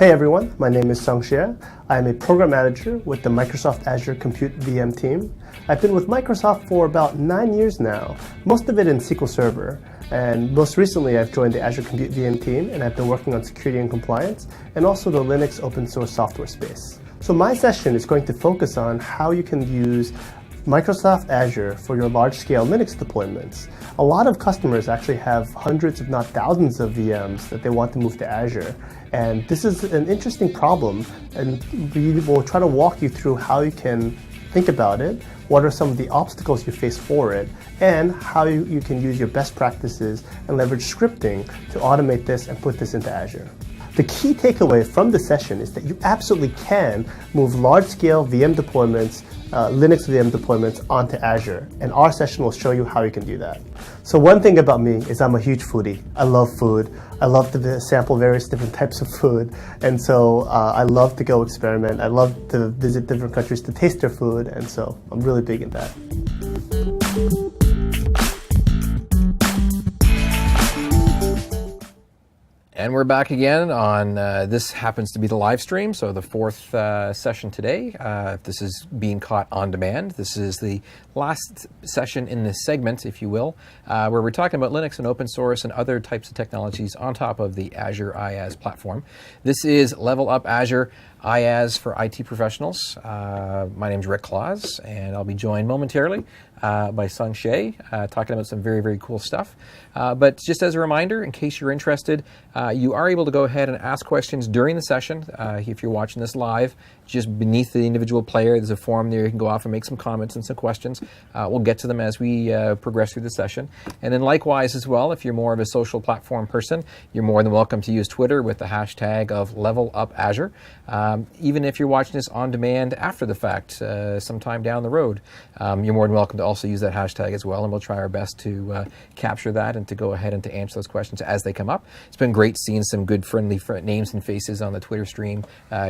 Hey everyone, my name is Sung Xie. I am a program manager with the Microsoft Azure Compute VM team. I've been with Microsoft for about 9 years now, most of it in SQL Server. And most recently, I've joined the Azure Compute VM team, and I've been working on security and compliance, and also the Linux open source software space. So my session is going to focus on how you can use Microsoft Azure for your large-scale Linux deployments. A lot of customers actually have hundreds, if not thousands, of VMs that they want to move to Azure. And this is an interesting problem, and we will try to walk you through how you can think about it, what are some of the obstacles you face for it, and how you can use your best practices and leverage scripting to automate this and put this into Azure. The key takeaway from the session is that you absolutely can move large-scale VM deployments, Linux VM deployments onto Azure, and our session will show you how you can do that. So one thing about me is I'm a huge foodie. I love food. I love to sample various different types of food, and so I love to go experiment. I love to visit different countries to taste their food, and so I'm really big in that. And we're back again on, this happens to be the live stream, so the fourth session today. This is being caught on demand. This is the last session in this segment, if you will, where we're talking about Linux and open source and other types of technologies on top of the Azure IaaS platform. This is Level Up Azure IaaS for IT professionals. My name is Rick Claus, and I'll be joined momentarily by Sung Xie, talking about some very, very cool stuff. But just as a reminder, in case you're interested, you are able to go ahead and ask questions during the session. If you're watching this live, just beneath the individual player, there's a form there. You can go off and make some comments and some questions. We'll get to them as we progress through the session. And then likewise as well, if you're more of a social platform person, you're more than welcome to use Twitter with the hashtag of LevelUpAzure. Even if you're watching this on demand after the fact, sometime down the road, you're more than welcome to also use that hashtag as well, and we'll try our best to capture that and to go ahead and to answer those questions as they come up. It's been great seeing some good friendly names and faces on the Twitter stream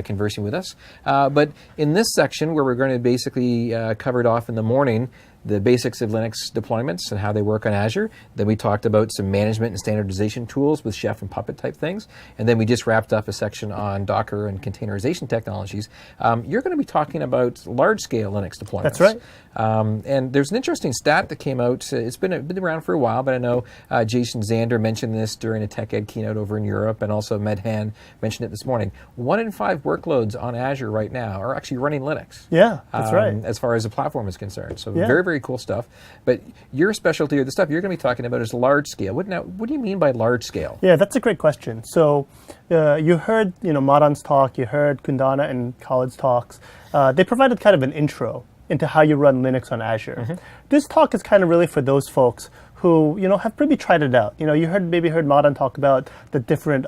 conversing with us. But in this section, where we're going to basically cover it off in the morning, the basics of Linux deployments and how they work on Azure. Then we talked about some management and standardization tools with Chef and Puppet type things. And then we just wrapped up a section on Docker and containerization technologies. You're going to be talking about large-scale Linux deployments. That's right. And there's an interesting stat that came out. It's been around for a while, but I know Jason Zander mentioned this during a Tech Ed keynote over in Europe, and also Medhan mentioned it this morning. 1 in 5 workloads on Azure right now are actually running Linux. Yeah, that's right. As far as the platform is concerned. So yeah. Very, very cool stuff. But your specialty, or the stuff you're going to be talking about, is large scale. What do you mean by large scale? Yeah, that's a great question. So you heard Madan's talk, you heard Kundana and Khalid's talks. They provided kind of an intro into how you run Linux on Azure. Mm-hmm. This talk is kind of really for those folks who have maybe tried it out. You maybe heard Madan talk about the different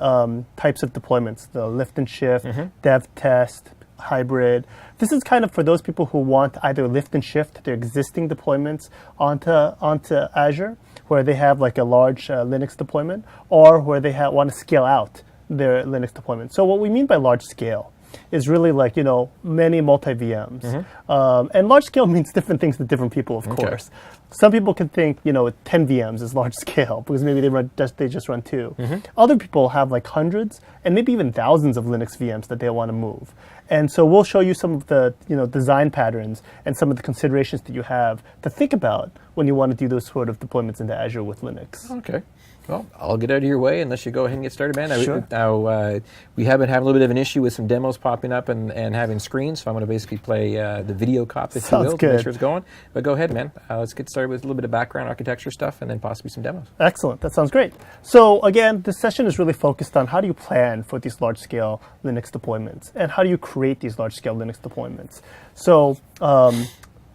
types of deployments, the lift and shift, mm-hmm. dev test, hybrid. This is kind of for those people who want either lift and shift their existing deployments onto Azure, where they have like a large Linux deployment, or where they want to scale out their Linux deployment. So what we mean by large scale is really like, many multi-VMs. Mm-hmm. And large scale means different things to different people, of course. Some people can think, 10 VMs is large scale because maybe they just run 2. Mm-hmm. Other people have like hundreds and maybe even thousands of Linux VMs that they want to move. And so we'll show you some of the design patterns and some of the considerations that you have to think about when you want to do those sort of deployments into Azure with Linux. Okay. Well, I'll get out of your way and let you go ahead and get started, man. Sure. Now, we have been having a little bit of an issue with some demos popping up and having screens, so I'm going to basically play the video cop, if you will, to make sure it's going. But go ahead, man. Let's get started with a little bit of background architecture stuff and then possibly some demos. Excellent. That sounds great. So again, this session is really focused on how do you plan for these large-scale Linux deployments and how do you create these large-scale Linux deployments. So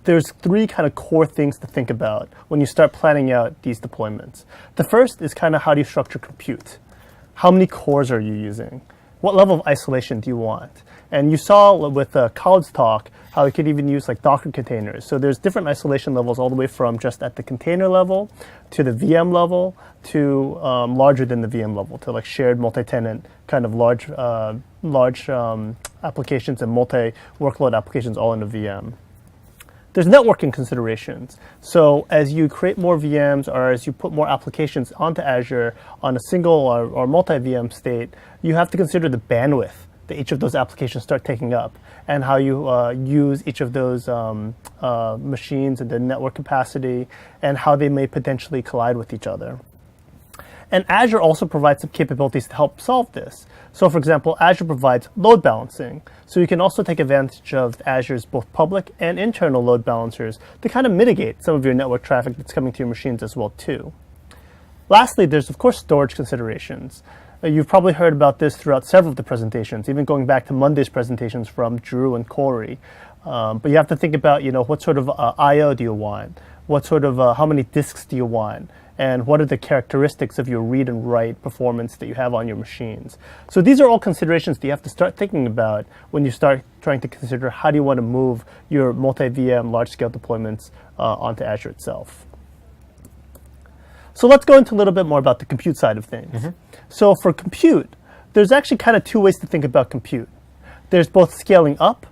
there's 3 kind of core things to think about when you start planning out these deployments. The first is kind of how do you structure compute? How many cores are you using? What level of isolation do you want? And you saw with Khalid's talk how you could even use like Docker containers. So there's different isolation levels all the way from just at the container level to the VM level to larger than the VM level, to like shared multi-tenant kind of large applications and multi-workload applications all in a VM. There's networking considerations. So as you create more VMs or as you put more applications onto Azure on a single or multi-VM state, you have to consider the bandwidth that each of those applications start taking up, and how you use each of those machines and the network capacity, and how they may potentially collide with each other. And Azure also provides some capabilities to help solve this. So for example, Azure provides load balancing. So you can also take advantage of Azure's both public and internal load balancers to kind of mitigate some of your network traffic that's coming to your machines as well too. Lastly, there's of course storage considerations. You've probably heard about this throughout several of the presentations, even going back to Monday's presentations from Drew and Corey. But you have to think about, what sort of I/O do you want? What sort of, how many disks do you want? And what are the characteristics of your read and write performance that you have on your machines? So these are all considerations that you have to start thinking about when you start trying to consider how do you want to move your multi-VM large-scale deployments onto Azure itself. So let's go into a little bit more about the compute side of things. So for compute, there's actually kind of two ways to think about compute. There's both scaling up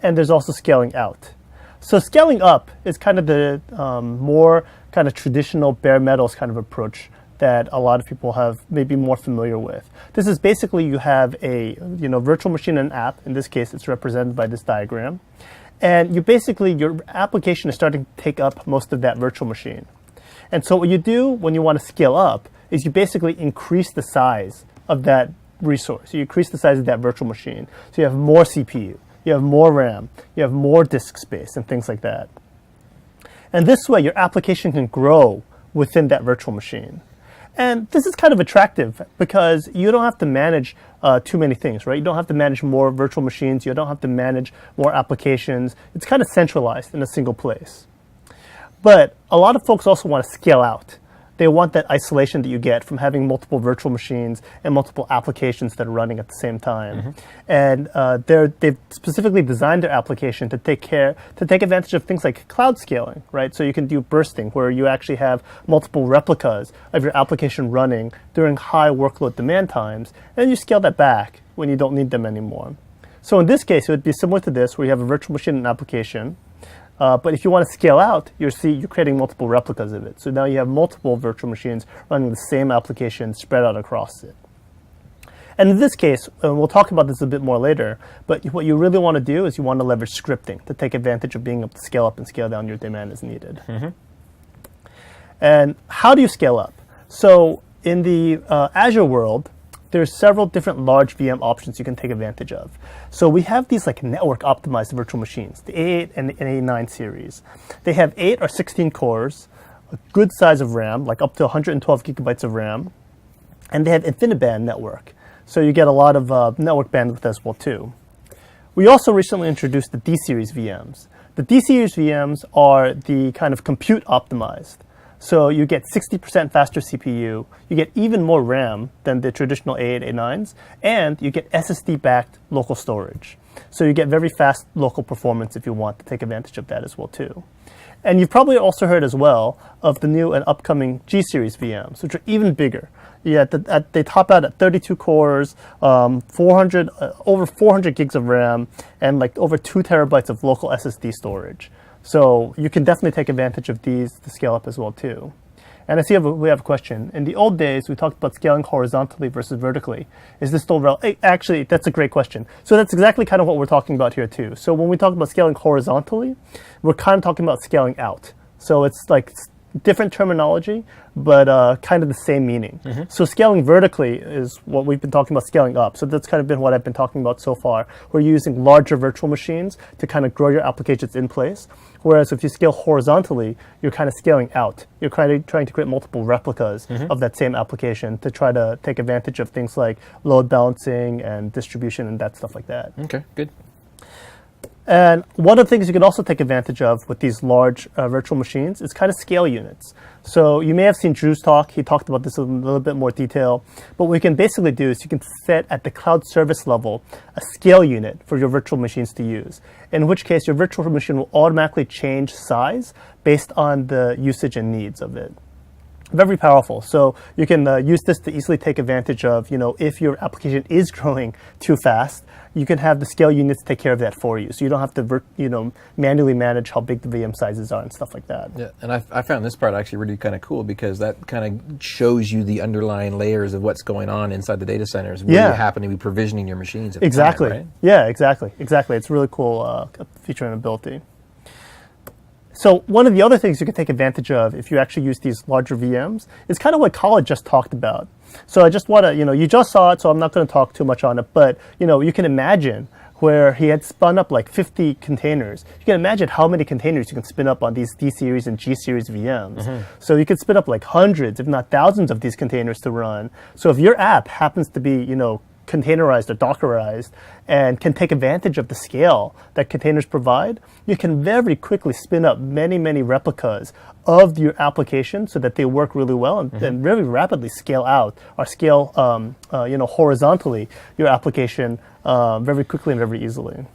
and there's also scaling out. So scaling up is kind of the more kind of traditional bare metals kind of approach that a lot of people have maybe more familiar with. This is basically you have a virtual machine and app. In this case, it's represented by this diagram. And your application is starting to take up most of that virtual machine. And so what you do when you want to scale up is you basically increase the size of that resource. You increase the size of that virtual machine. So you have more CPU, you have more RAM, you have more disk space, and things like that. And this way, your application can grow within that virtual machine. And this is kind of attractive because you don't have to manage too many things, right? You don't have to manage more virtual machines. You don't have to manage more applications. It's kind of centralized in a single place. But a lot of folks also want to scale out. They want that isolation that you get from having multiple virtual machines and multiple applications that are running at the same time. And they've specifically designed their application to take advantage of things like cloud scaling, right? So you can do bursting, where you actually have multiple replicas of your application running during high workload demand times, and you scale that back when you don't need them anymore. So in this case, it would be similar to this, where you have a virtual machine and application. But if you want to scale out, you're creating multiple replicas of it. So now you have multiple virtual machines running the same application spread out across it. And in this case, and we'll talk about this a bit more later, but what you really want to do is you want to leverage scripting to take advantage of being able to scale up and scale down your demand as needed. And how do you scale up? So in the Azure world, there's several different large VM options you can take advantage of. So we have these like network optimized virtual machines, the A8 and the A9 series. They have 8 or 16 cores, a good size of RAM, like up to 112 gigabytes of RAM, and they have InfiniBand network. So you get a lot of network bandwidth as well too. We also recently introduced the D-series VMs. The D-series VMs are the kind of compute optimized. So you get 60% faster CPU, you get even more RAM than the traditional A8, A9s, and you get SSD-backed local storage. So you get very fast local performance if you want to take advantage of that as well too. And you've probably also heard as well of the new and upcoming G-series VMs, which are even bigger. Yeah, they top out at 32 cores, over 400 gigs of RAM, and like over 2 terabytes of local SSD storage. So you can definitely take advantage of these to scale up as well too. And I see we have a question. In the old days, we talked about scaling horizontally versus vertically. Is this still relevant? Actually, that's a great question. So that's exactly kind of what we're talking about here too. So when we talk about scaling horizontally, we're kind of talking about scaling out. So it's like different terminology, but kind of the same meaning. So scaling vertically is what we've been talking about scaling up. So that's kind of been what I've been talking about so far. We're using larger virtual machines to kind of grow your applications in place. Whereas if you scale horizontally, you're kind of scaling out. You're kind of trying to create multiple replicas of that same application to try to take advantage of things like load balancing and distribution and that stuff like that. Okay, good. And one of the things you can also take advantage of with these large virtual machines is kind of scale units. So you may have seen Drew's talk. He talked about this in a little bit more detail. But what we can basically do is you can set at the cloud service level a scale unit for your virtual machines to use, in which case your virtual machine will automatically change size based on the usage and needs of it. Very powerful. So you can use this to easily take advantage of, if your application is growing too fast, you can have the scale units take care of that for you. So you don't have to, manually manage how big the VM sizes are and stuff like that. Yeah, and I found this part actually really kind of cool because that kind of shows you the underlying layers of what's going on inside the data centers where you happen to be provisioning your machines at the time, right? Yeah, exactly. It's a really cool feature and ability. So one of the other things you can take advantage of if you actually use these larger VMs is kind of what Khaled just talked about. So I just want to, you just saw it, so I'm not going to talk too much on it, but, you can imagine where he had spun up like 50 containers. You can imagine how many containers you can spin up on these D-series and G-series VMs. So you could spin up like hundreds, if not thousands of these containers to run. So if your app happens to be, containerized or Dockerized and can take advantage of the scale that containers provide, you can very quickly spin up many, many replicas of your application so that they work really well and very rapidly scale out or scale, horizontally your application very quickly and very easily.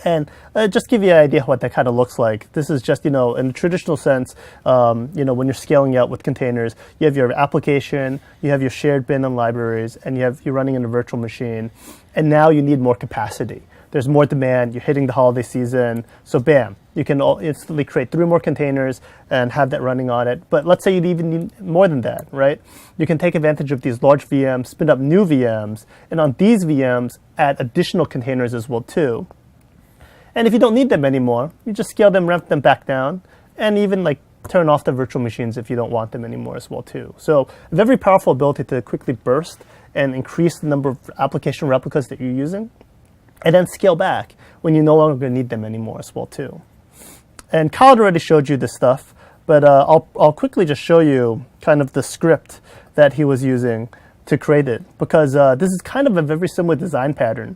And just give you an idea what that kind of looks like. This is just, in a traditional sense, when you're scaling out with containers, you have your application, you have your shared bin and libraries, and you're running in a virtual machine. And now you need more capacity. There's more demand. You're hitting the holiday season. So bam, you can instantly create 3 more containers and have that running on it. But let's say you even need more than that, right? You can take advantage of these large VMs, spin up new VMs, and on these VMs, add additional containers as well too. And if you don't need them anymore, you just scale them, ramp them back down, and even turn off the virtual machines if you don't want them anymore as well too. So a very powerful ability to quickly burst and increase the number of application replicas that you're using, and then scale back when you're no longer need them anymore as well too. And Khaled already showed you this stuff, but I'll quickly just show you kind of the script that he was using to create it, because this is kind of a very similar design pattern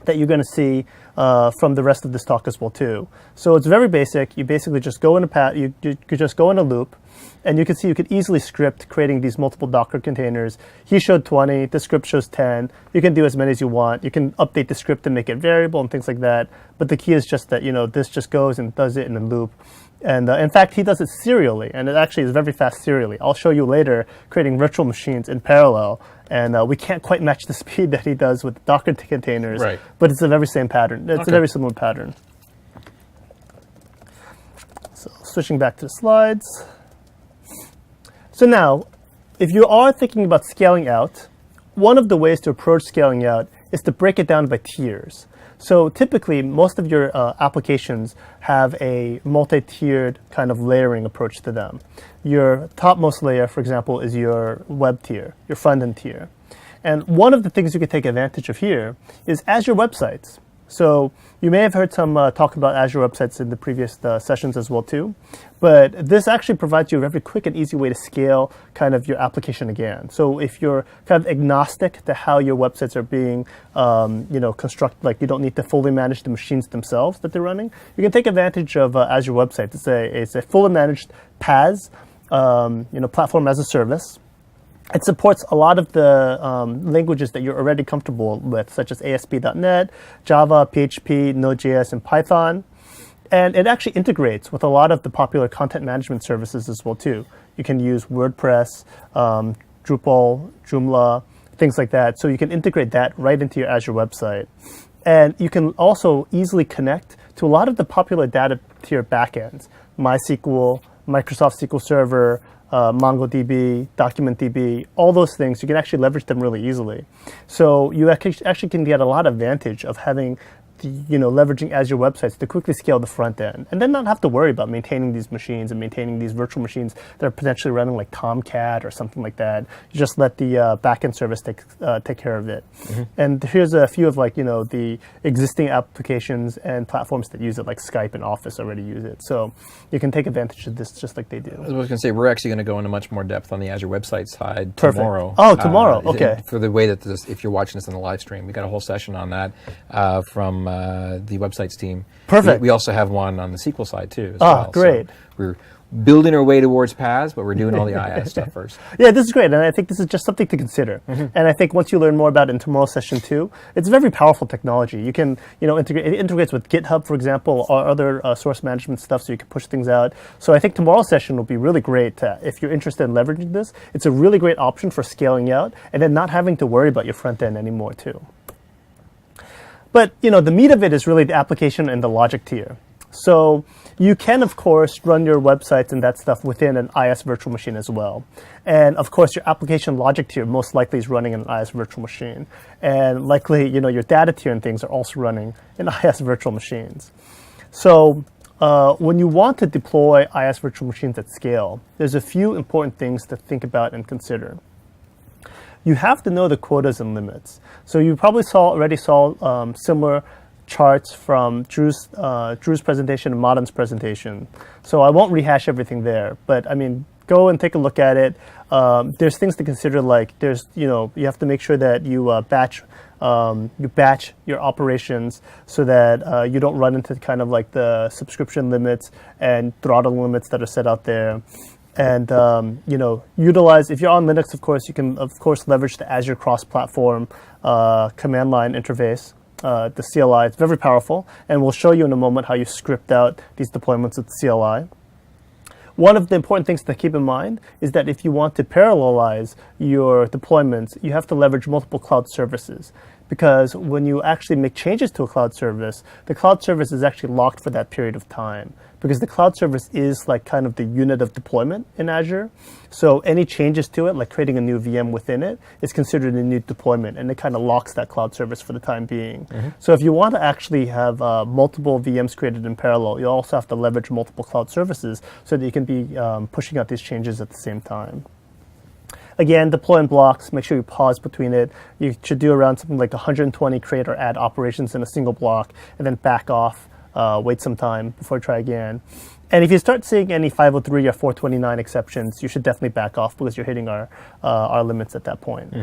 that you're going to see from the rest of this talk as well too. So it's very basic. You basically just go in you could just go in a loop, and you can see you could easily script creating these multiple Docker containers. He showed 20. The script shows 10. You can do as many as you want. You can update the script to make it variable and things like that. But the key is just that this just goes and does it in a loop. And in fact, he does it serially, and it actually is very fast serially. I'll show you later creating virtual machines in parallel, and we can't quite match the speed that he does with Docker containers, right. But it's the very same pattern. It's a very similar pattern. So switching back to the slides. So now, if you are thinking about scaling out, one of the ways to approach scaling out is to break it down by tiers. So typically, most of your applications have a multi-tiered kind of layering approach to them. Your topmost layer, for example, is your web tier, your front-end tier. And one of the things you can take advantage of here is Azure websites. So you may have heard some talk about Azure websites in the previous sessions as well too. But this actually provides you a very quick and easy way to scale kind of your application again. So if you're kind of agnostic to how your websites are being constructed, like you don't need to fully manage the machines themselves that they're running, you can take advantage of Azure websites. It's a fully managed PaaS, platform as a service. It supports a lot of the languages that you're already comfortable with, such as ASP.NET, Java, PHP, Node.js, and Python. And it actually integrates with a lot of the popular content management services as well, too. You can use WordPress, Drupal, Joomla, things like that. So you can integrate that right into your Azure website. And you can also easily connect to a lot of the popular data tier backends, MySQL, Microsoft SQL Server, MongoDB, DocumentDB, all those things. You can actually leverage them really easily. So you actually can get a lot of advantage of having leveraging Azure websites to quickly scale the front end, and then not have to worry about maintaining these machines and maintaining these virtual machines that are potentially running like Tomcat or something like that. You just let the backend service take care of it. And here's a few of the existing applications and platforms that use it, like Skype and Office already use it. So you can take advantage of this just like they do. I was going to say, we're actually going to go into much more depth on the Azure website side tomorrow. Oh, tomorrow. Okay. For the way that if you're watching this on the live stream, we got a whole session on that from the websites team. Perfect. We also have one on the SQL side too. As well. Great. So building our way towards PaaS, but we're doing all the IaaS stuff first. Yeah, this is great, and I think this is just something to consider. And I think once you learn more about it in tomorrow's session 2, it's very powerful technology. You can, integrate. It integrates with GitHub, for example, or other source management stuff, so you can push things out. So I think tomorrow's session will be really great if you're interested in leveraging this. It's a really great option for scaling out, and then not having to worry about your front end anymore too. But the meat of it is really the application and the logic tier. So you can, of course, run your websites and that stuff within an IaaS virtual machine as well. And of course, your application logic tier most likely is running in an IaaS virtual machine. And likely, your data tier and things are also running in IaaS virtual machines. So when you want to deploy IaaS virtual machines at scale, there's a few important things to think about and consider. You have to know the quotas and limits. So you probably already saw similar charts from Drew's presentation and Madan's presentation. So I won't rehash everything there, but go and take a look at it. There's things to consider, like you have to make sure that you batch your operations so that you don't run into kind of like the subscription limits and throttle limits that are set out there. And utilize, if you're on Linux, of course, you can leverage the Azure cross-platform command line interface. The CLI, it's very powerful, and we'll show you in a moment how you script out these deployments with CLI. One of the important things to keep in mind is that if you want to parallelize your deployments, you have to leverage multiple cloud services. Because when you actually make changes to a cloud service, the cloud service is actually locked for that period of time. Because the cloud service is like kind of the unit of deployment in Azure. So any changes to it, like creating a new VM within it, is considered a new deployment, and it kind of locks that cloud service for the time being. So if you want to actually have multiple VMs created in parallel, you also have to leverage multiple cloud services so that you can be pushing out these changes at the same time. Again, deploy in blocks. Make sure you pause between it. You should do around something like 120 create or add operations in a single block, and then back off, wait some time before you try again. And if you start seeing any 503 or 429 exceptions, you should definitely back off because you're hitting our limits at that point.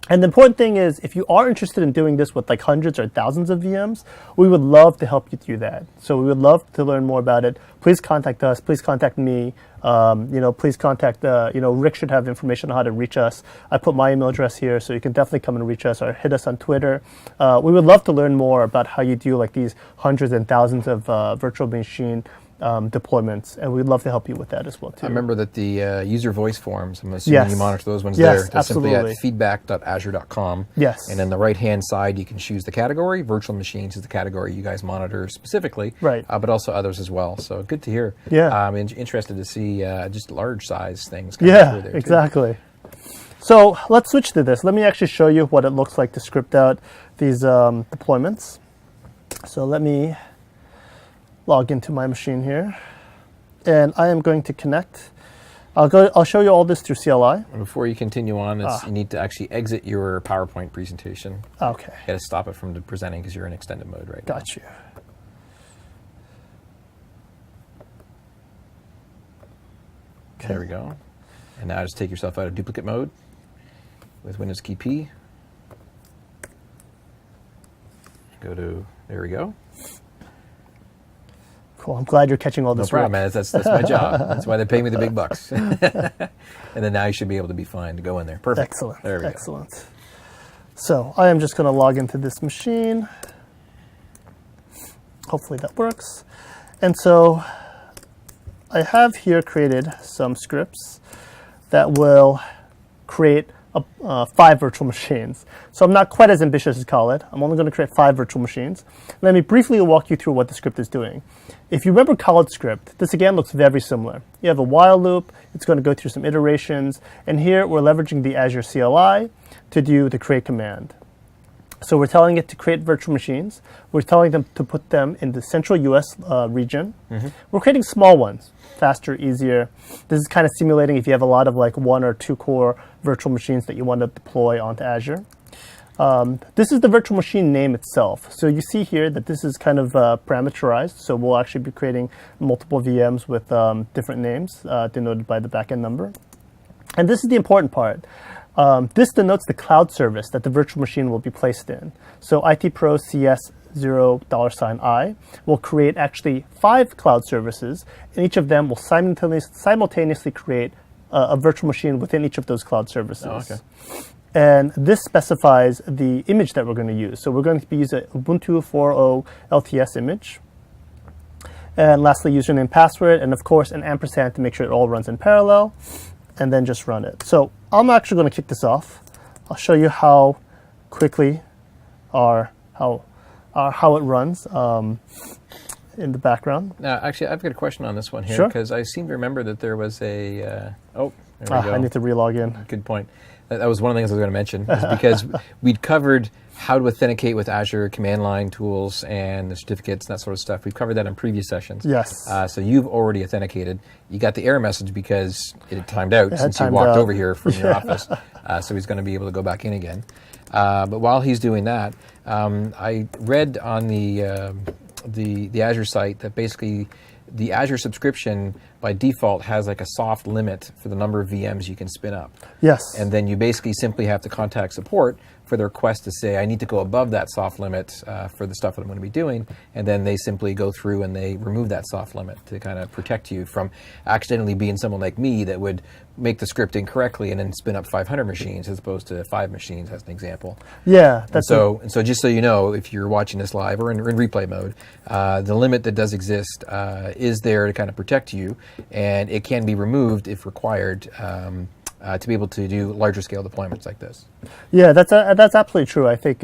And the important thing is, if you are interested in doing this with like hundreds or thousands of VMs, we would love to help you do that. So we would love to learn more about it. Please contact us. Please contact me. Please contact, Rick should have information on how to reach us. I put my email address here, so you can definitely come and reach us or hit us on Twitter. We would love to learn more about how you do like these hundreds and thousands of virtual machine deployments, and we'd love to help you with that as well too. I remember that the user voice forums, I'm assuming you monitor those ones there. That's absolutely. Simply at feedback.azure.com. Yes. And then the right-hand side, you can choose the category. Virtual machines is the category you guys monitor specifically, right? But also others as well. So good to hear. Yeah. I'm interested to see just large size things coming through there. Exactly. So let's switch to this. Let me actually show you what it looks like to script out these deployments. So let me log into my machine here, and I am going to connect. I'll show you all this through CLI. And before you continue on, you need to actually exit your PowerPoint presentation. Okay. You got to stop it from presenting because you're in extended mode right now. Got you. Okay. There we go. And now just take yourself out of duplicate mode with Windows key P. Go to, there we go. Cool. I'm glad you're catching all this. No problem, man. That's my job. That's why they pay me the big bucks. And then now you should be able to be fine to go in there. Perfect. Excellent. There we Excellent. Go. So I am just going to log into this machine. Hopefully that works. And so I have here created some scripts that will create 5 virtual machines. So I'm not quite as ambitious as Khaled. I'm only going to create 5 virtual machines. Let me briefly walk you through what the script is doing. If you remember Khaled's script, this again looks very similar. You have a while loop. It's going to go through some iterations. And here we're leveraging the Azure CLI to do the create command. So we're telling it to create virtual machines. We're telling them to put them in the central US region. We're creating small ones, faster, easier. This is kind of simulating if you have a lot of like 1 or 2 core virtual machines that you want to deploy onto Azure. This is the virtual machine name itself. So you see here that this is kind of parameterized. So we'll actually be creating multiple VMs with different names denoted by the backend number. And this is the important part. This denotes the cloud service that the virtual machine will be placed in. So IT Pro CS $0 will create actually 5 cloud services, and each of them will simultaneously create a virtual machine within each of those cloud services. Oh, okay. And this specifies the image that we're going to use. So we're going to be using Ubuntu 4.0 LTS image. And lastly, username, password, and of course an ampersand to make sure it all runs in parallel, and then just run it. So I'm actually going to kick this off. I'll show you how quickly how it runs in the background. Now, actually, I've got a question on this one here, Sure. because I seem to remember that there was a, there we go. I need to relog in. Good point. That was one of the things I was going to mention, is because we'd covered how to authenticate with Azure command line tools and the certificates and that sort of stuff. We've covered that in previous sessions. Yes. So you've already authenticated. You got the error message because it had timed out since you timed walked out. over here from your office. So he's going to be able to go back in again. But while he's doing that, I read on the Azure site that basically the Azure subscription by default has like a soft limit for the number of VMs you can spin up. Yes. And then you basically simply have to contact support for the request to say, I need to go above that soft limit for the stuff that I'm going to be doing. And then they simply go through and they remove that soft limit to kind of protect you from accidentally being someone like me that would make the script incorrectly and then spin up 500 machines as opposed to 5 machines, as an example. Yeah. And so just so you know, if you're watching this live or in replay mode, the limit that does exist is there to kind of protect you, and it can be removed if required to be able to do larger scale deployments like this. Yeah, that's absolutely true. I think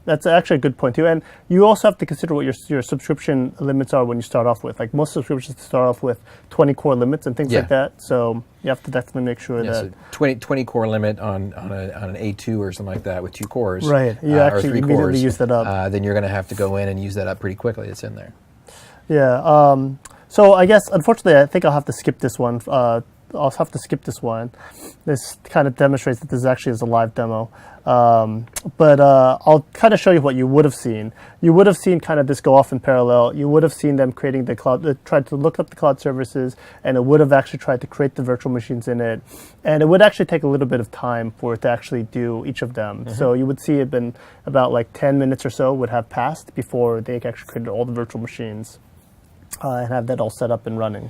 that's actually a good point too. And you also have to consider what your subscription limits are when you start off with. Like most subscriptions start off with 20 core limits and things like that. So you have to definitely make sure that so 20 core limit on an A2 or something like that with 2 cores. Right. You actually or 3 immediately cores, use that up. then you're going to have to go in and use that up pretty quickly. It's in there. Yeah. So I guess unfortunately I think I'll have to skip this one. I'll have to skip this one. This kind of demonstrates that this actually is a live demo. But I'll kind of show you what you would have seen. You would have seen kind of this go off in parallel. You would have seen them creating the cloud, tried to look up the cloud services, and it would have actually tried to create the virtual machines in it. And it would actually take a little bit of time for it to actually do each of them. Mm-hmm. So you would see it been about like 10 minutes or so would have passed before they actually created all the virtual machines. And have that all set up and running.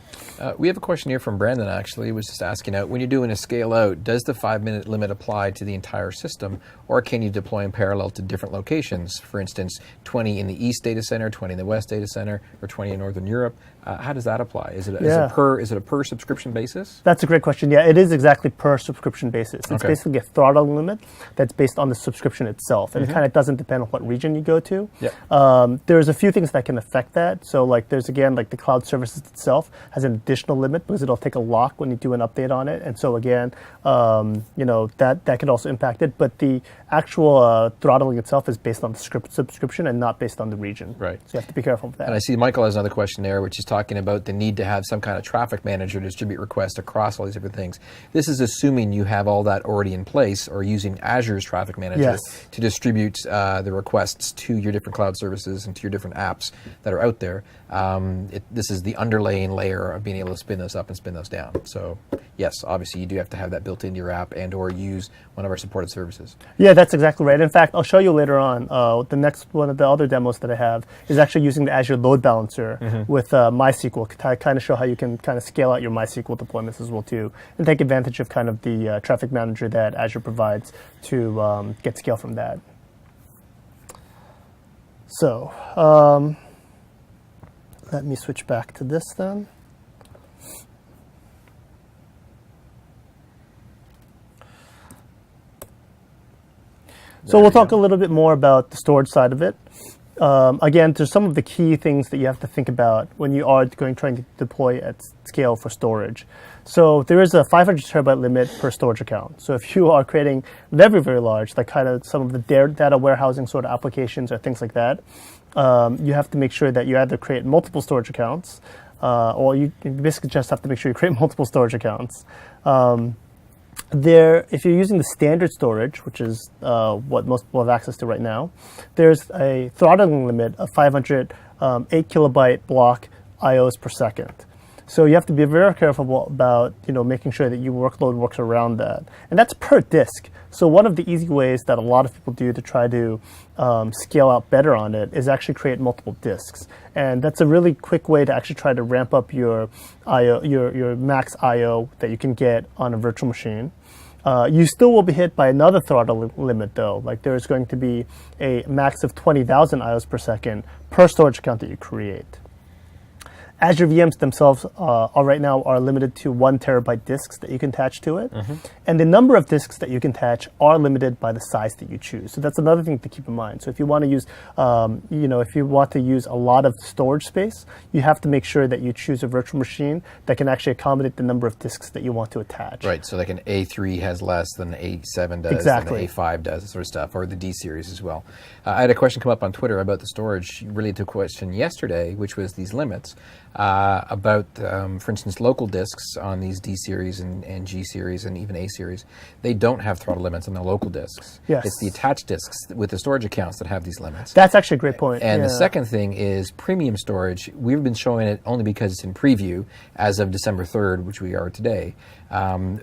We have a question here from Brandon, actually. He was just asking out, when you're doing a scale out, does the 5-minute limit apply to the entire system, or can you deploy in parallel to different locations? For instance, 20 in the East data center, 20 in the West data center, or 20 in Northern Europe. How does that apply? Is it a per subscription basis? That's a great question. Yeah, it is exactly per subscription basis. It's basically a throttling limit that's based on the subscription itself, and it kind of doesn't depend on what region you go to. Yeah. There's a few things that can affect that. So like there's again like the cloud services itself has an additional limit because it'll take a lock when you do an update on it, and so again, that could also impact it. But the actual throttling itself is based on the subscription and not based on the region. Right. So you have to be careful with that. And I see Michael has another question there, which is talking about the need to have some kind of traffic manager to distribute requests across all these different things. This is assuming you have all that already in place, or using Azure's traffic manager to distribute the requests to your different cloud services and to your different apps that are out there. This is the underlaying layer of being able to spin those up and spin those down. So yes, obviously you do have to have that built into your app and or use one of our supported services. Yeah, that's exactly right. In fact, I'll show you later on. The next one of the other demos that I have is actually using the Azure Load Balancer with MySQL to kind of show how you can kind of scale out your MySQL deployments as well too, and take advantage of kind of the traffic manager that Azure provides to get scale from that. So let me switch back to this then. So we'll talk a little bit more about the storage side of it. Again, there's some of the key things that you have to think about when you are trying to deploy at scale for storage. So there is a 500 terabyte limit per storage account. So if you are creating very, very large, like kind of some of the data warehousing sort of applications or things like that, you have to make sure that you either create multiple storage accounts, or you basically just have to make sure you create multiple storage accounts. If you're using the standard storage, which is what most people have access to right now, there's a throttling limit of 500 8 kilobyte block IOs per second. So you have to be very careful about making sure that your workload works around that, and that's per disk. So one of the easy ways that a lot of people do to try to scale out better on it is actually create multiple disks, and that's a really quick way to actually try to ramp up your IO, your max IO that you can get on a virtual machine. You still will be hit by another throttle limit, though. Like there's going to be a max of 20,000 IOs per second per storage account that you create. Azure VMs themselves right now are limited to 1 terabyte disks that you can attach to it. And the number of disks that you can attach are limited by the size that you choose. So that's another thing to keep in mind. So if you want to use, if you want to use a lot of storage space, you have to make sure that you choose a virtual machine that can actually accommodate the number of disks that you want to attach. Right, so like an A3 has less than an A7 does, exactly. than an A5 does, that sort of stuff, or the D series as well. I had a question come up on Twitter about the storage related to a question yesterday, which was these limits. About, for instance, local disks on these D series and G series and even A series, they don't have throttle limits on the local disks. Yes. It's the attached disks with the storage accounts that have these limits. That's actually a great point. And the second thing is premium storage. We've been showing it only because it's in preview as of December 3rd, which we are today.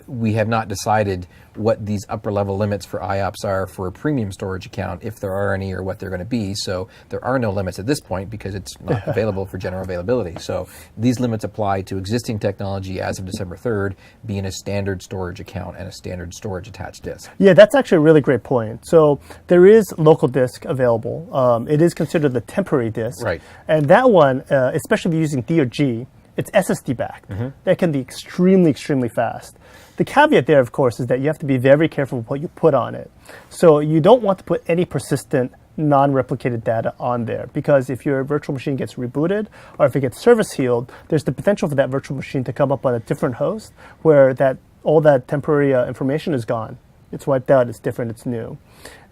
We have not decided what these upper level limits for IOPS are for a premium storage account, if there are any, or what they're going to be. So there are no limits at this point because it's not available for general availability. So these limits apply to existing technology as of December 3rd, being a standard storage account and a standard storage attached disk. Yeah, that's actually a really great point. So there is local disk available. It is considered the temporary disk. Right. And that one, especially if you're using D or G, it's SSD backed. That can be extremely, extremely fast. The caveat there, of course, is that you have to be very careful with what you put on it. So you don't want to put any persistent, non-replicated data on there, because if your virtual machine gets rebooted or if it gets service healed, there's the potential for that virtual machine to come up on a different host where all that temporary information is gone. It's wiped out, it's different, it's new.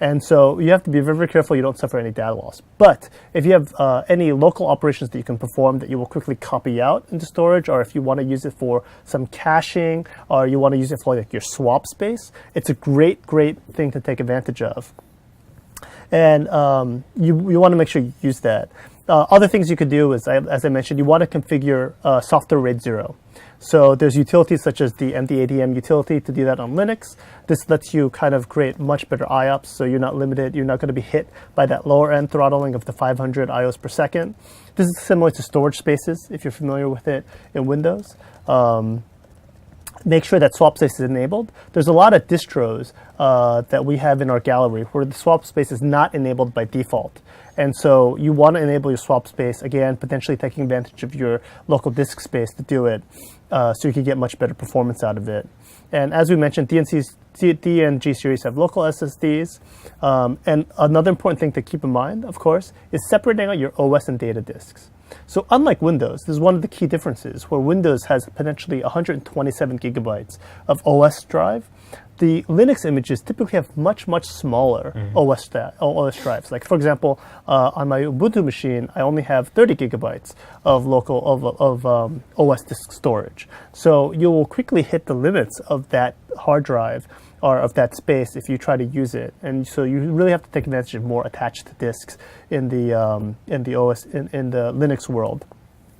And so you have to be very, very careful you don't suffer any data loss. But if you have any local operations that you can perform that you will quickly copy out into storage, or if you want to use it for some caching, or you want to use it for like your swap space, it's a great, great thing to take advantage of. And you want to make sure you use that. Other things you could do is, as I mentioned, you want to configure software RAID 0. So there's utilities such as the MDADM utility to do that on Linux. This lets you kind of create much better IOPS, so you're not limited, you're not going to be hit by that lower end throttling of the 500 IOs per second. This is similar to storage spaces, if you're familiar with it in Windows. Make sure that swap space is enabled. There's a lot of distros that we have in our gallery where the swap space is not enabled by default. And so you want to enable your swap space, again, potentially taking advantage of your local disk space to do it, so you can get much better performance out of it. And as we mentioned, D and G series have local SSDs. And another important thing to keep in mind, of course, is separating out your OS and data disks. So unlike Windows, this is one of the key differences, where Windows has potentially 127 gigabytes of OS drive. The Linux images typically have much, much smaller OS drives. Like, for example, on my Ubuntu machine, I only have 30 gigabytes of local OS disk storage. So you will quickly hit the limits of that hard drive or of that space if you try to use it. And so you really have to take advantage of more attached disks in the OS in the Linux world.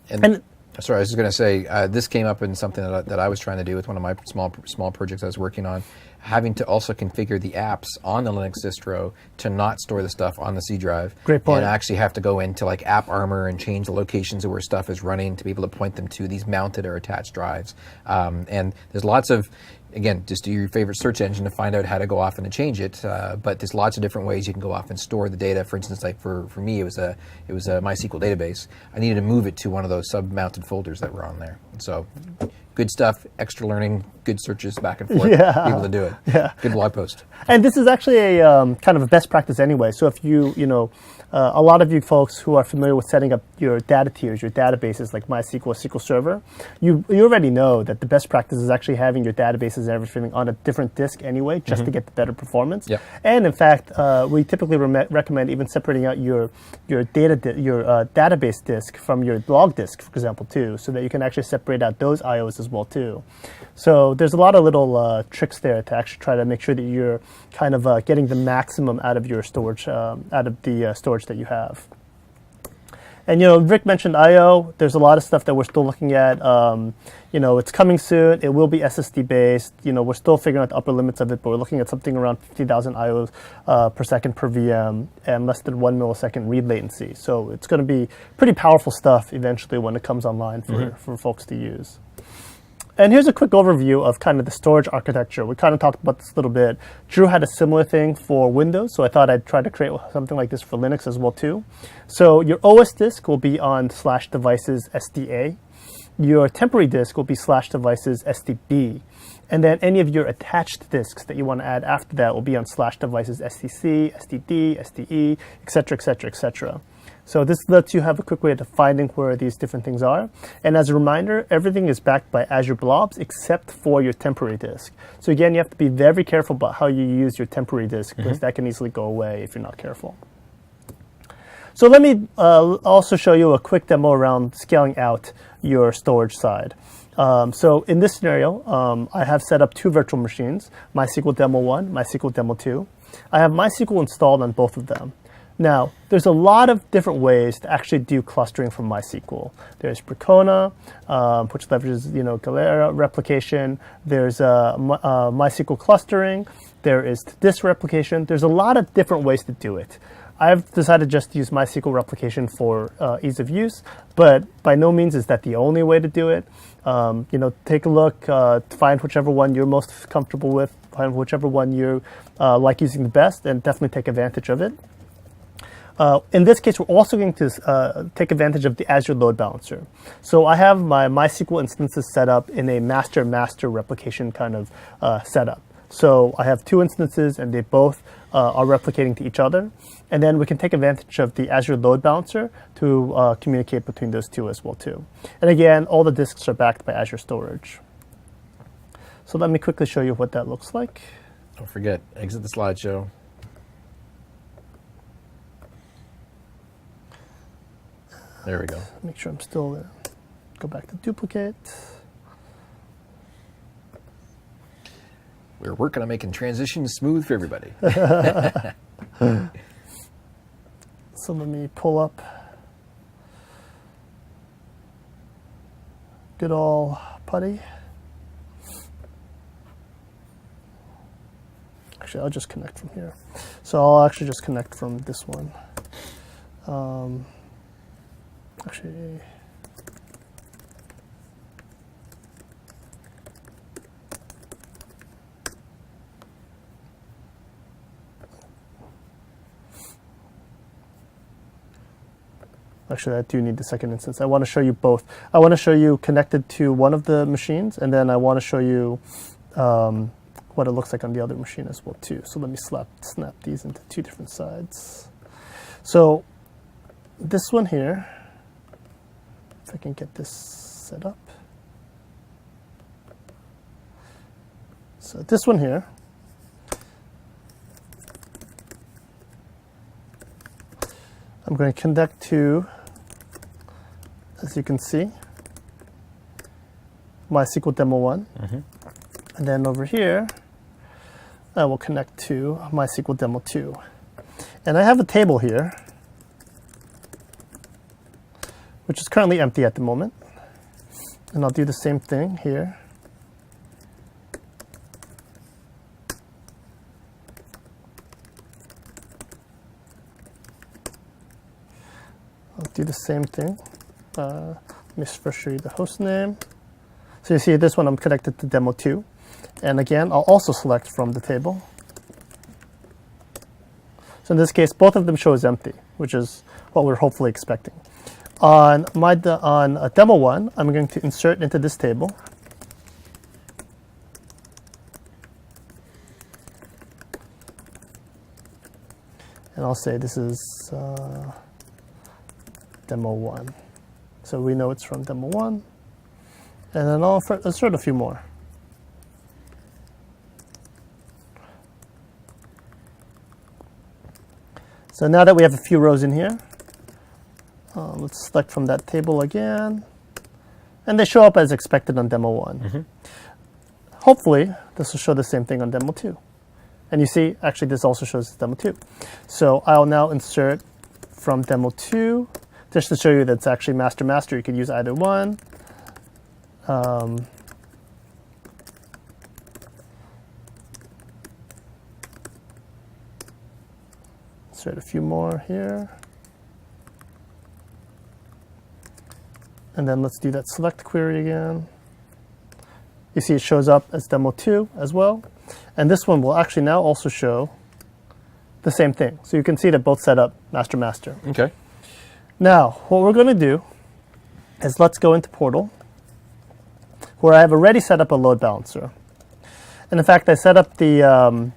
And sorry, I was just going to say, this came up in something that I was trying to do with one of my small projects I was working on, having to also configure the apps on the Linux distro to not store the stuff on the C drive. Great point. And actually have to go into like App Armor and change the locations of where stuff is running to be able to point them to these mounted or attached drives. And there's lots of, again, just do your favorite search engine to find out how to go off and to change it. But there's lots of different ways you can go off and store the data. For instance, like for me, it was a MySQL database. I needed to move it to one of those sub-mounted folders that were on there. So good stuff, extra learning, good searches back and forth, be able to do it. Yeah. Good blog post. And this is actually a kind of a best practice anyway. So if a lot of you folks who are familiar with setting up your data tiers, your databases like MySQL or SQL Server, you already know that the best practice is actually having your databases and everything on a different disk anyway, just to get the better performance. Yep. And in fact, we typically recommend even separating out your database disk from your log disk, for example, too, so that you can actually separate out those IOs as well too. So there's a lot of little tricks there to actually try to make sure that you're kind of getting the maximum out of your storage, out of the storage that you have. And Rick mentioned I/O. There's a lot of stuff that we're still looking at. It's coming soon. It will be SSD based. We're still figuring out the upper limits of it, but we're looking at something around 50,000 I/Os per second per VM and less than 1 millisecond read latency. So it's going to be pretty powerful stuff eventually when it comes online for folks to use. And here's a quick overview of kind of the storage architecture. We kind of talked about this a little bit. Drew had a similar thing for Windows, so I thought I'd try to create something like this for Linux as well too. So your OS disk will be on /devices SDA. Your temporary disk will be /devices SDB. And then any of your attached disks that you want to add after that will be on /devices SDC, SDD, SDE, etc., etc., etc. So this lets you have a quick way of finding where these different things are. And as a reminder, everything is backed by Azure Blobs except for your temporary disk. So again, you have to be very careful about how you use your temporary disk because that can easily go away if you're not careful. So let me also show you a quick demo around scaling out your storage side. So in this scenario, I have set up 2 virtual machines, MySQL Demo 1, MySQL Demo 2. I have MySQL installed on both of them. Now, there's a lot of different ways to actually do clustering from MySQL. There's Bricona, which leverages Galera replication. There's MySQL clustering. There is disk replication. There's a lot of different ways to do it. I've decided just to use MySQL replication for ease of use, but by no means is that the only way to do it. Take a look, find whichever one you're most comfortable with, find whichever one you like using the best, and definitely take advantage of it. In this case, we're also going to take advantage of the Azure Load Balancer. So I have my MySQL instances set up in a master-master replication kind of setup. So I have 2 instances, and they both are replicating to each other. And then we can take advantage of the Azure Load Balancer to communicate between those 2 as well, too. And again, all the disks are backed by Azure Storage. So let me quickly show you what that looks like. Don't forget, exit the slideshow. There we go. Make sure I'm still there. Go back to duplicate. We're working on making transitions smooth for everybody. So let me pull up good old putty. Actually, I'll just connect from here. So I'll actually just connect from this one. Actually, I do need the second instance. I want to show you both. I want to show you connected to one of the machines, and then I want to show you what it looks like on the other machine as well too. So let me snap these into 2 different sides. So this one here, if I can get this set up. So this one here, I'm going to connect to, as you can see, MySQL Demo 1. And then over here, I will connect to MySQL Demo 2. And I have a table here, which is currently empty at the moment. And I'll do the same thing here. I'll do the same thing. Let me first show you the host name. So you see this one, I'm connected to Demo 2. And again, I'll also select from the table. So in this case, both of them show as empty, which is what we're hopefully expecting. On Demo 1, I'm going to insert into this table. And I'll say this is Demo 1. So we know it's from Demo 1. And then I'll insert a few more. So now that we have a few rows in here, let's select from that table again. And they show up as expected on Demo 1. Hopefully, this will show the same thing on Demo 2. And you see, actually, this also shows Demo 2. So I'll now insert from Demo 2 just to show you that it's actually master-master, you could use either one. Insert a few more here. And then let's do that select query again. You see it shows up as demo 2 as well. And this one will actually now also show the same thing. So you can see that both set up master-master. Okay. Now, what we're going to do is let's go into Portal, where I have already set up a load balancer. And in fact, I set up the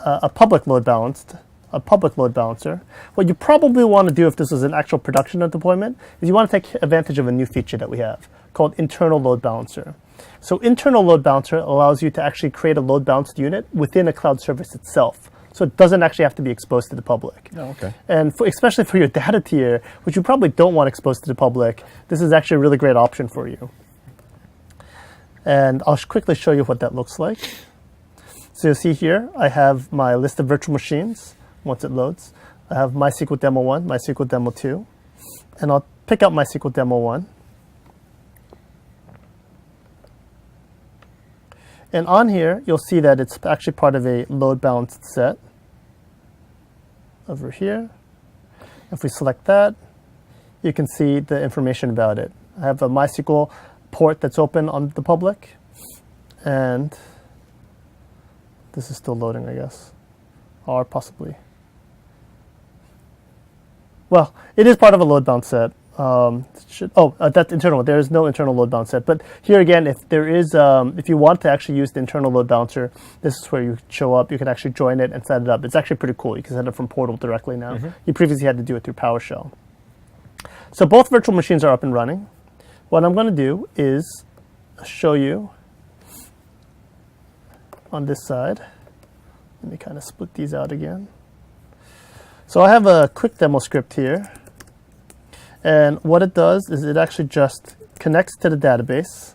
a public load balancer. What you probably want to do if this was an actual production deployment is you want to take advantage of a new feature that we have called internal load balancer. So internal load balancer allows you to actually create a load balanced unit within a cloud service itself. So it doesn't actually have to be exposed to the public. Oh, okay. And especially for your data tier, which you probably don't want exposed to the public, this is actually a really great option for you. And I'll quickly show you what that looks like. So you'll see here, I have my list of virtual machines once it loads. I have MySQL Demo 1, MySQL Demo 2. And I'll pick up MySQL Demo 1. And on here, you'll see that it's actually part of a load balanced set over here. If we select that, you can see the information about it. I have a MySQL port that's open on the public, and this is still loading, I guess, or possibly. Well, it is part of a load balance set. That's internal. There is no internal load balance set. But here again, if there is, if you want to actually use the internal load balancer, this is where you show up. You can actually join it and set it up. It's actually pretty cool. You can set it from Portal directly now. You previously had to do it through PowerShell. So both virtual machines are up and running. What I'm going to do is show you on this side. Let me kind of split these out again. So I have a quick demo script here. And what it does is it actually just connects to the database.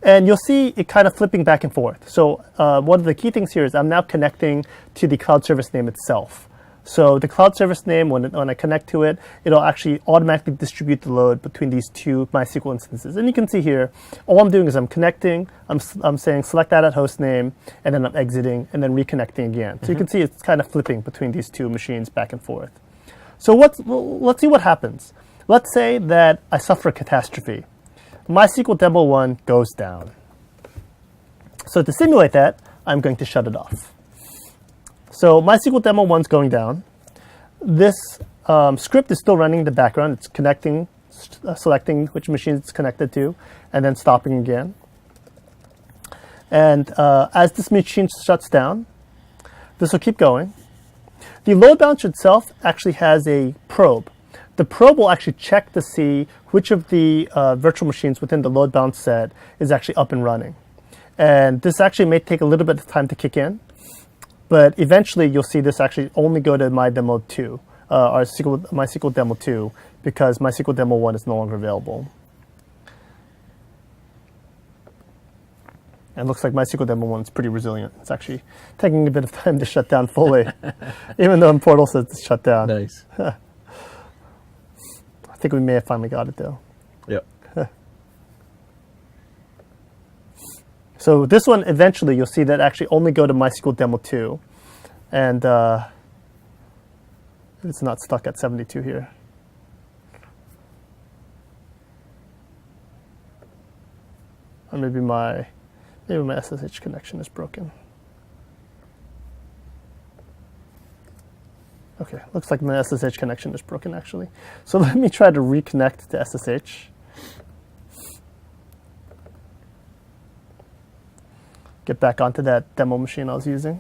And you'll see it kind of flipping back and forth. So one of the key things here is I'm now connecting to the cloud service name itself. So the cloud service name, when I connect to it, it'll actually automatically distribute the load between these two MySQL instances. And you can see here, all I'm doing is I'm connecting, I'm saying select that at host name, and then I'm exiting, and then reconnecting again. So you can see it's kind of flipping between these two machines back and forth. So let's see what happens. Let's say that I suffer a catastrophe. MySQL Demo 1 goes down. So to simulate that, I'm going to shut it off. So MySQL Demo 1 is going down. This script is still running in the background. It's connecting, selecting which machine it's connected to, and then stopping again. And as this machine shuts down, this will keep going. The load balancer itself actually has a probe. The probe will actually check to see which of the virtual machines within the load balance set is actually up and running. And this actually may take a little bit of time to kick in, but eventually you'll see this actually only go to my demo 2, or MySQL Demo 2, because MySQL Demo 1 is no longer available. And it looks like MySQL Demo 1 is pretty resilient. It's actually taking a bit of time to shut down fully, even though in Portal says it's shut down. Nice. I think we may have finally got it, though. Yep. So this one, eventually, you'll see that actually only go to MySQL Demo 2. And it's not stuck at 72 here. Or maybe my SSH connection is broken. Okay, looks like my SSH connection is broken, actually. So let me try to reconnect to SSH. Get back onto that demo machine I was using.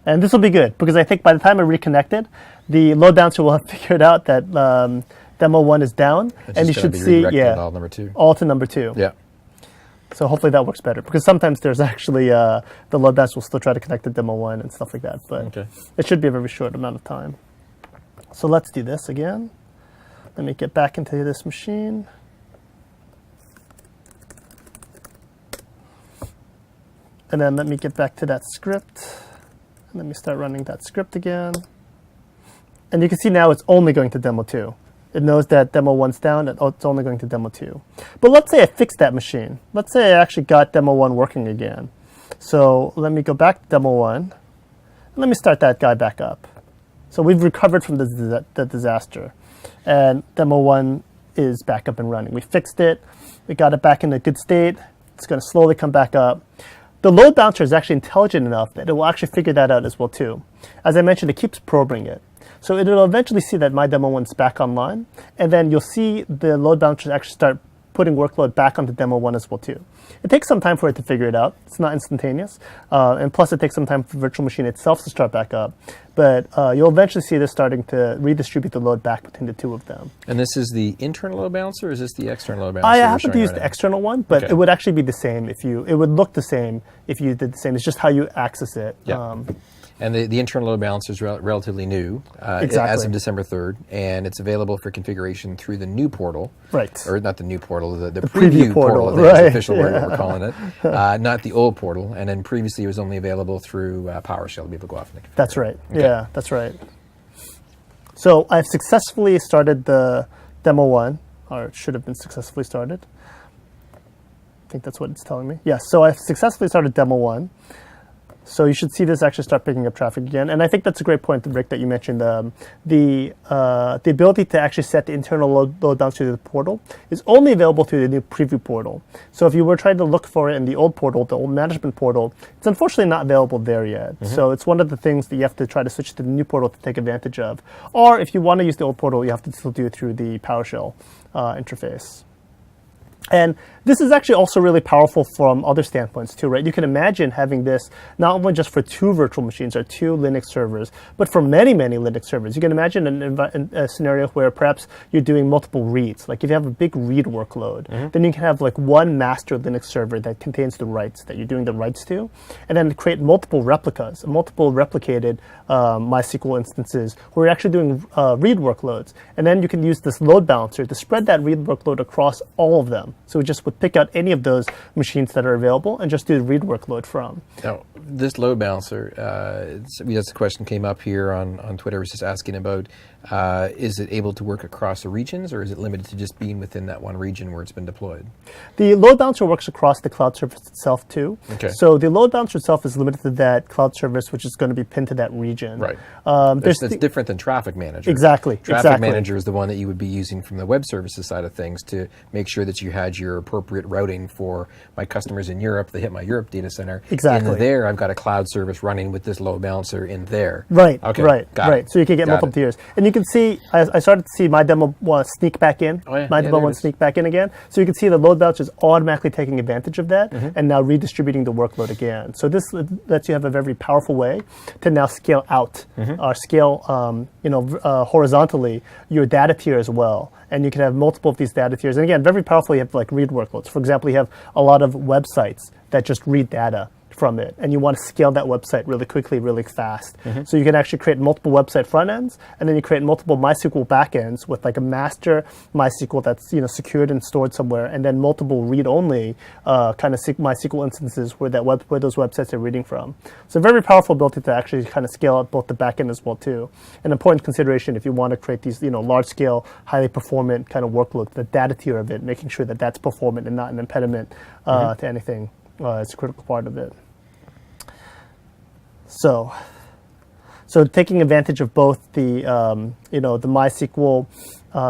And this will be good, because I think by the time I reconnected, the load balancer will have figured out that demo 1 is down. And you should see, all to number 2. Yeah. So hopefully that works better, because sometimes there's actually, the load balancer will still try to connect to demo 1 and stuff like that. But it should be a very short amount of time. So let's do this again. Let me get back into this machine. And then let me get back to that script. And let me start running that script again. And you can see now it's only going to demo 2. It knows that demo 1's down, and it's only going to demo 2. But let's say I fixed that machine. Let's say I actually got demo 1 working again. So let me go back to demo 1, and let me start that guy back up. So we've recovered from the disaster, and demo 1 is back up and running. We fixed it. We got it back in a good state. It's going to slowly come back up. The load balancer is actually intelligent enough that it will actually figure that out as well too. As I mentioned, it keeps probing it. So it'll eventually see that my demo 1's back online, and then you'll see the load balancer actually start putting workload back onto demo 1 as well too. It takes some time for it to figure it out. It's not instantaneous. And plus it takes some time for the virtual machine itself to start back up. But you'll eventually see this starting to redistribute the load back between the two of them. And this is the internal load balancer, or is this the external load balancer? I happen to use the external one, but it would actually be the same it would look the same if you did the same. It's just how you access it. Yeah. And the internal load balancer is relatively new, as of December 3rd, and it's available for configuration through the new portal. Right. Or not the new portal, the preview portal. That's the official word we're calling it. Not the old portal. And then previously it was only available through PowerShell to be able to go off and configure. That's right. Okay. Yeah, that's right. So I've successfully started the demo 1, or it should have been successfully started. I think that's what it's telling me. Yes, so I've successfully started demo 1. So you should see this actually start picking up traffic again. And I think that's a great point, Rick, that you mentioned. The ability to actually set the internal load balancer to the portal is only available through the new preview portal. So if you were trying to look for it in the old portal, the old management portal, it's unfortunately not available there yet. Mm-hmm. So it's one of the things that you have to try to switch to the new portal to take advantage of. Or if you want to use the old portal, you have to still do it through the PowerShell interface. And this is actually also really powerful from other standpoints too, right? You can imagine having this not only just for 2 virtual machines or 2 Linux servers, but for many, many Linux servers. You can imagine a scenario where perhaps you're doing multiple reads. Like if you have a big read workload, then you can have like one master Linux server that contains the writes that you're doing the writes to, and then create multiple replicas, multiple replicated MySQL instances where you're actually doing read workloads. And then you can use this load balancer to spread that read workload across all of them. So we just would pick out any of those machines that are available and just do the read workload from. Now, this load balancer, that's a question came up here on Twitter. It was just asking about, is it able to work across the regions, or is it limited to just being within that one region where it's been deployed? The load balancer works across the cloud service itself too. Okay. So the load balancer itself is limited to that cloud service, which is going to be pinned to that region. Right. That's different than Traffic Manager. Exactly. Traffic Manager is the one that you would be using from the web services side of things to make sure that you had your appropriate routing for my customers in Europe. They hit my Europe data center. Exactly. In there, I've got a cloud service running with this load balancer in there. Right. Okay. Right. Got right. it. So you can get multiple tiers, and you can see. I started to see my demo 1 sneak back in. Oh, yeah. My demo 1 sneak back in again. So you can see the load balancer is automatically taking advantage of that, and now redistributing the workload again. So this lets you have a very powerful way to now scale out or scale, horizontally your data tier as well. And you can have multiple of these data tiers. And again, very powerful, you have like read workloads. For example, you have a lot of websites that just read data from it, and you want to scale that website really quickly, really fast. So you can actually create multiple website front ends, and then you create multiple MySQL backends with like a master MySQL that's secured and stored somewhere, and then multiple read-only kind of MySQL instances where where those websites are reading from. So very powerful ability to actually kind of scale out both the backend as well too. An important consideration if you want to create these large-scale, highly performant kind of workloads, the data tier of it, making sure that that's performant and not an impediment to anything. It's a critical part of it. So taking advantage of both the the MySQL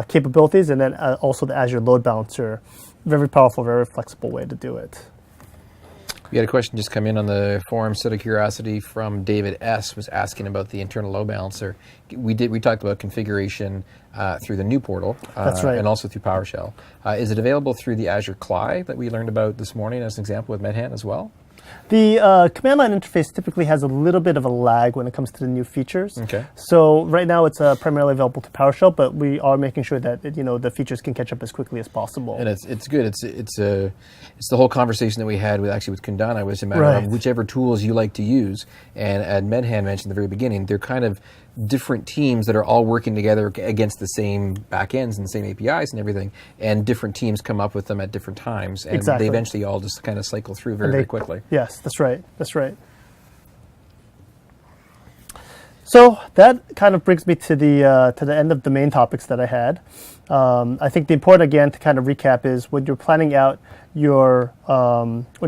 capabilities and then also the Azure load balancer, very powerful, very flexible way to do it. We had a question just come in on the forum, out of curiosity, from David S. was asking about the internal load balancer. We talked about configuration through the new portal. That's right. And also through PowerShell. Is it available through the Azure CLI that we learned about this morning as an example with Medhan as well? The command line interface typically has a little bit of a lag when it comes to the new features. Okay. So right now it's primarily available to PowerShell, but we are making sure that the features can catch up as quickly as possible. And it's good. It's the whole conversation that we had with Kundana was a matter of whichever tools you like to use. And Medhan mentioned at the very beginning, they're kind of different teams that are all working together against the same backends and the same APIs and everything, and different teams come up with them at different times, and they eventually all just kind of cycle through very quickly. Yes, that's right. That's right. So that kind of brings me to the end of the main topics that I had. I think the important, again, to kind of recap is when you're planning out when you're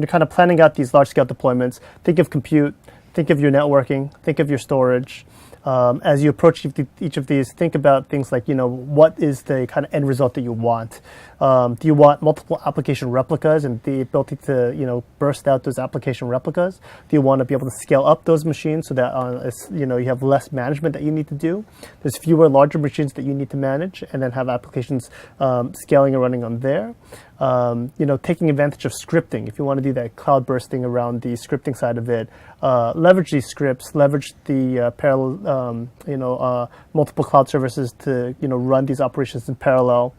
kind of planning out these large scale deployments, think of compute, think of your networking, think of your storage. As you approach each of these, think about things like, what is the kind of end result that you want? Do you want multiple application replicas and the ability to, burst out those application replicas? Do you want to be able to scale up those machines so that, you have less management that you need to do? There's fewer larger machines that you need to manage, and then have applications scaling and running on there. Taking advantage of scripting. If you want to do that cloud bursting around the scripting side of it, leverage these scripts, leverage the parallel, multiple cloud services to, run these operations in parallel.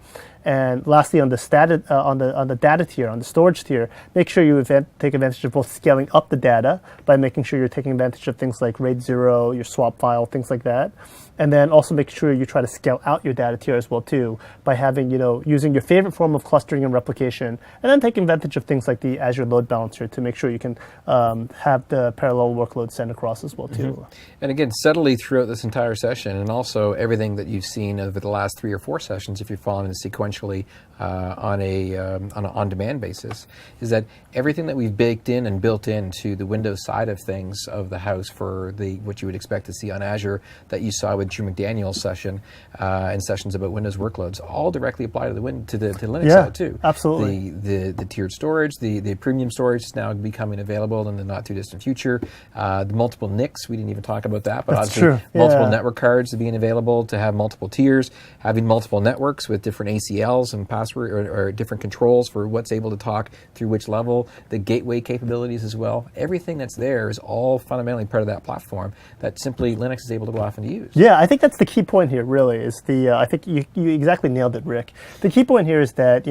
And lastly, on the data tier, on the storage tier, make sure you take advantage of both scaling up the data by making sure you're taking advantage of things like RAID 0, your swap file, things like that. And then also make sure you try to scale out your data tier as well too by having, using your favorite form of clustering and replication, and then taking advantage of things like the Azure load balancer to make sure you can have the parallel workloads sent across as well too. Mm-hmm. And again, steadily throughout this entire session, and also everything that you've seen over the last 3 or 4 sessions, if you're following it sequentially on an on-demand basis, is that everything that we've baked in and built into the Windows side of things of the house for what you would expect to see on Azure that you saw with Drew McDaniel's session and sessions about Windows workloads, all directly apply to the Linux side too. Absolutely. The tiered storage, the premium storage is now becoming available in the not too distant future. The multiple NICs, we didn't even talk about that, but That's obviously true. multiple network cards being available to have multiple tiers, having multiple networks with different ACLs and password or different controls for what's able to talk through which level, the gateway capabilities as well. Everything that's there is all fundamentally part of that platform that simply Linux is able to go off and use. Yeah, I think that's the key point here, really, is I think you exactly nailed it, Rick. The key point here is that,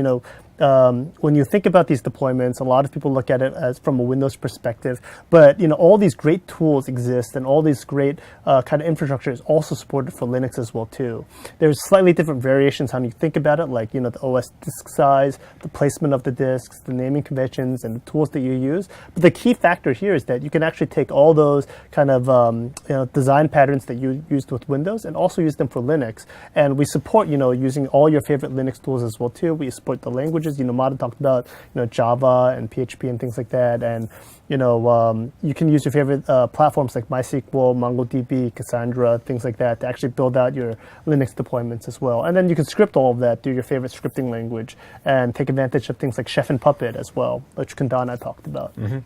when you think about these deployments, a lot of people look at it as from a Windows perspective, but all these great tools exist, and all these great kind of infrastructure is also supported for Linux as well too. There's slightly different variations how you think about it, like the OS disk size, the placement of the disks, the naming conventions, and the tools that you use. But the key factor here is that you can actually take all those kind of design patterns that you used with Windows and also use them for Linux. And we support using all your favorite Linux tools as well too. We support the languages. Mada talked about Java and PHP and things like that, and you can use your favorite platforms like MySQL, MongoDB, Cassandra, things like that to actually build out your Linux deployments as well. And then you can script all of that through your favorite scripting language and take advantage of things like Chef and Puppet as well, which Kundana talked about. Mm-hmm.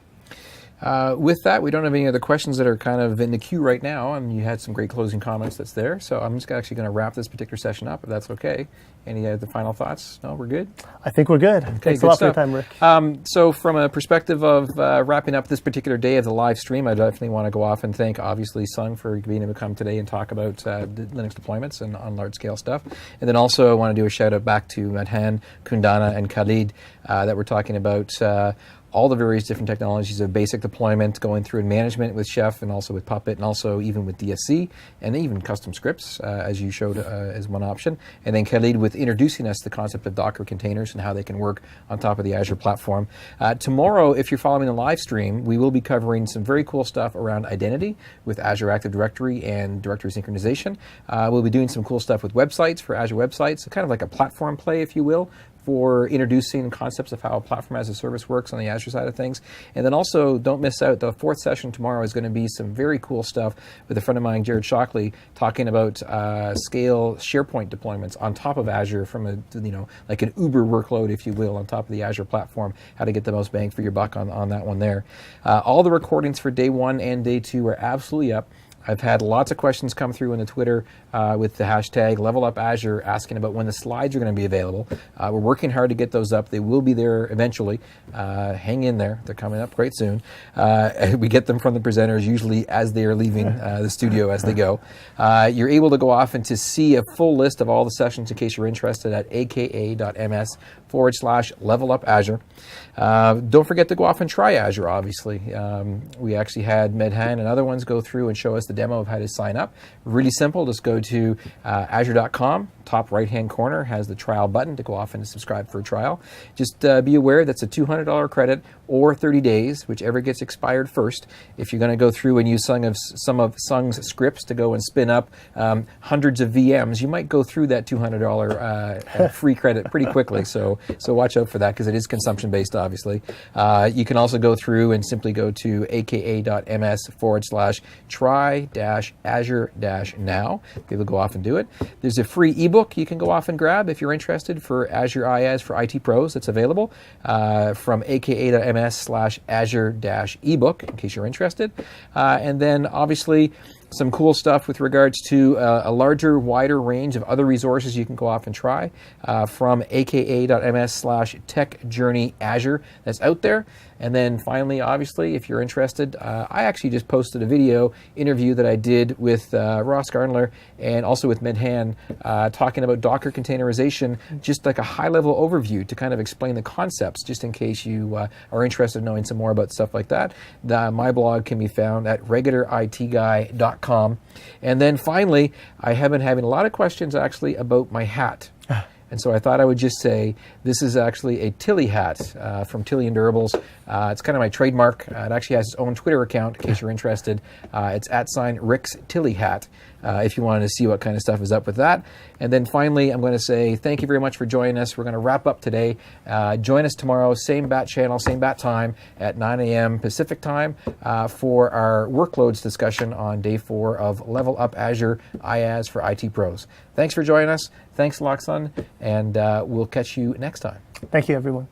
With that, we don't have any other questions that are kind of in the queue right now. I mean, you had some great closing comments that's there, so I'm just actually going to wrap this particular session up, if that's okay. Any other final thoughts? No, we're good? I think we're good. Okay, Thanks a lot for your time, Rick. So from a perspective of wrapping up this particular day of the live stream, I definitely want to go off and thank, obviously, Sung for being able to come today and talk about the Linux deployments and on large-scale stuff. And then also I want to do a shout-out back to Madhan, Kundana, and Khalid that we're talking about all the various different technologies of basic deployment, going through in management with Chef and also with Puppet, and also even with DSC, and even custom scripts, as you showed as one option. And then Khalid with introducing us the concept of Docker containers and how they can work on top of the Azure platform. Tomorrow, if you're following the live stream, we will be covering some very cool stuff around identity with Azure Active Directory and directory synchronization. We'll be doing some cool stuff with websites for Azure websites, so kind of like a platform play, if you will, for introducing concepts of how a platform as a service works on the Azure side of things. And then also, don't miss out, the 4th session tomorrow is going to be some very cool stuff with a friend of mine, Jared Shockley, talking about scale SharePoint deployments on top of Azure from a, like an Uber workload, if you will, on top of the Azure platform, how to get the most bang for your buck on that one there. All the recordings for day 1 and day 2 are absolutely up. I've had lots of questions come through in the Twitter with the hashtag LevelUpAzure asking about when the slides are going to be available. We're working hard to get those up. They will be there eventually. Hang in there. They're coming up quite soon. We get them from the presenters usually as they are leaving the studio as they go. You're able to go off and to see a full list of all the sessions in case you're interested at aka.ms/LevelUpAzure. Don't forget to go off and try Azure, obviously. We actually had Medhan and other ones go through and show us the demo of how to sign up. Really simple. Just go to azure.com, top right-hand corner has the trial button to go off and subscribe for a trial. Just be aware that's a $200 credit or 30 days, whichever gets expired first. If you're going to go through and use some of Sung's scripts to go and spin up hundreds of VMs, you might go through that $200 free credit pretty quickly. So watch out for that, because it is consumption-based, obviously. You can also go through and simply go to aka.ms/try-azure-now. People go off and do it. There's a free ebook you can go off and grab if you're interested for Azure IaaS for IT pros that's available from aka.ms/azure-ebook, in case you're interested. And then obviously some cool stuff with regards to a larger, wider range of other resources you can go off and try from aka.ms/techjourneyazure that's out there. And then finally, obviously, if you're interested, I actually just posted a video interview that I did with Ross Garnler and also with Medhan talking about Docker containerization, just like a high-level overview to kind of explain the concepts, just in case you are interested in knowing some more about stuff like that. My blog can be found at regularitguy.com. And then finally, I have been having a lot of questions actually about my hat. And so I thought I would just say this is actually a Tilly hat from Tilly and Durables. It's kind of my trademark. It actually has its own Twitter account, in case you're interested. It's @Rick's Tilly Hat, if you wanted to see what kind of stuff is up with that. And then finally, I'm going to say thank you very much for joining us. We're going to wrap up today. Join us tomorrow, same bat channel, same bat time at 9 a.m. Pacific time for our workloads discussion on day 4 of Level Up Azure IaaS for IT pros. Thanks for joining us. Thanks, Laksan, and we'll catch you next time. Thank you, everyone.